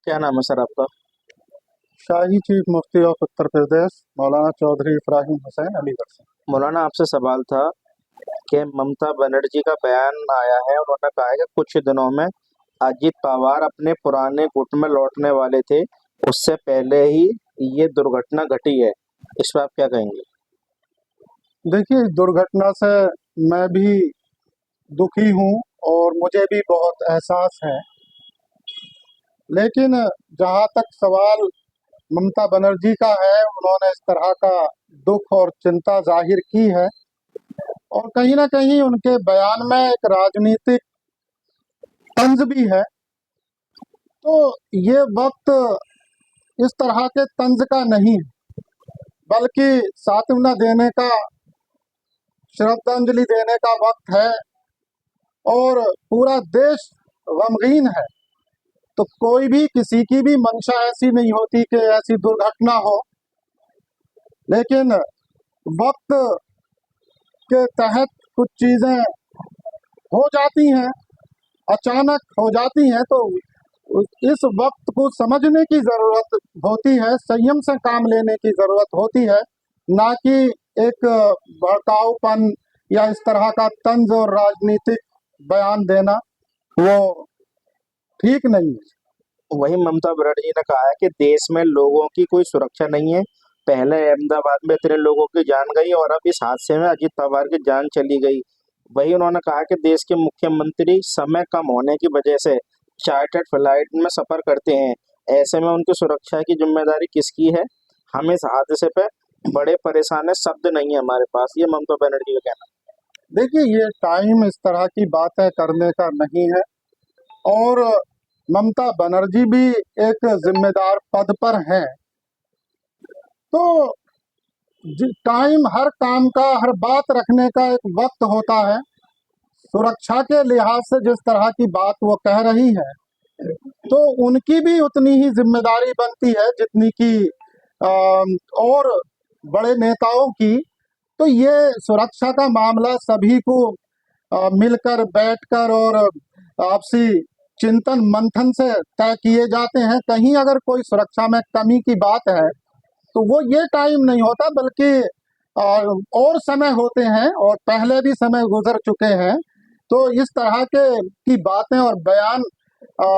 क्या नाम है सर आपका? शाही chief Mufti of Uttar Pradesh मौलाना चौधरी इब्राहिम हुसैन अलीगढ़ से। मौलाना आपसे सवाल था कि ममता बनर्जी का बयान आया है। उन्होंने कहा है कि कुछ दिनों में अजित पवार अपने पुराने गुट में लौटने वाले थे, उससे पहले ही ये दुर्घटना घटी है। इस पर आप क्या कहेंगे? देखिए, इस दुर्घटना से मैं भी दुखी हूँ और मुझे भी बहुत एहसास है। लेकिन जहाँ तक सवाल ममता बनर्जी का है, उन्होंने इस तरह का दुख और चिंता जाहिर की है और कहीं ना कहीं उनके बयान में एक राजनीतिक तंज भी है। तो ये वक्त इस तरह के तंज का नहीं है, बल्कि सांत्वना देने का, श्रद्धांजलि देने का वक्त है और पूरा देश गमगीन है। तो कोई भी, किसी की भी मंशा ऐसी नहीं होती कि ऐसी दुर्घटना हो, लेकिन वक्त के तहत कुछ चीजें हो जाती हैं, अचानक हो जाती हैं। तो इस वक्त को समझने की जरूरत होती है, संयम से काम लेने की जरूरत होती है, ना कि एक भड़काऊपन या इस तरह का तंज और राजनीतिक बयान देना वो ठीक नहीं है। वही ममता बनर्जी ने कहा है कि देश में लोगों की कोई सुरक्षा नहीं है। पहले अहमदाबाद में इतने लोगों की जान गई और अब इस हादसे में अजित पवार की जान चली गई। वही उन्होंने कहा कि देश के मुख्यमंत्री समय कम होने की वजह से चार्टर्ड फ्लाइट में सफर करते हैं। ऐसे में उनकी सुरक्षा की जिम्मेदारी किसकी है? हम इस हादसे पे बड़े परेशान है, शब्द नहीं है हमारे पास। ये ममता बनर्जी का कहना देखिए, ये टाइम इस तरह की बातें करने का नहीं है और ममता बनर्जी भी एक जिम्मेदार पद पर हैं। तो टाइम, हर काम का, हर बात रखने का एक वक्त होता है। सुरक्षा के लिहाज से जिस तरह की बात वो कह रही है, तो उनकी भी उतनी ही जिम्मेदारी बनती है जितनी कि और बड़े नेताओं की। तो ये सुरक्षा का मामला सभी को मिलकर, बैठकर और आपसी चिंतन मंथन से तय किए जाते हैं। कहीं अगर कोई सुरक्षा में कमी की बात है, तो वो ये टाइम नहीं होता, बल्कि अ, और समय होते हैं और पहले भी समय गुजर चुके हैं। तो इस तरह के की बातें और बयान अ,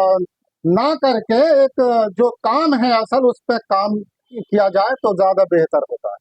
ना करके एक जो काम है असल, उस पर काम किया जाए तो ज्यादा बेहतर होता है।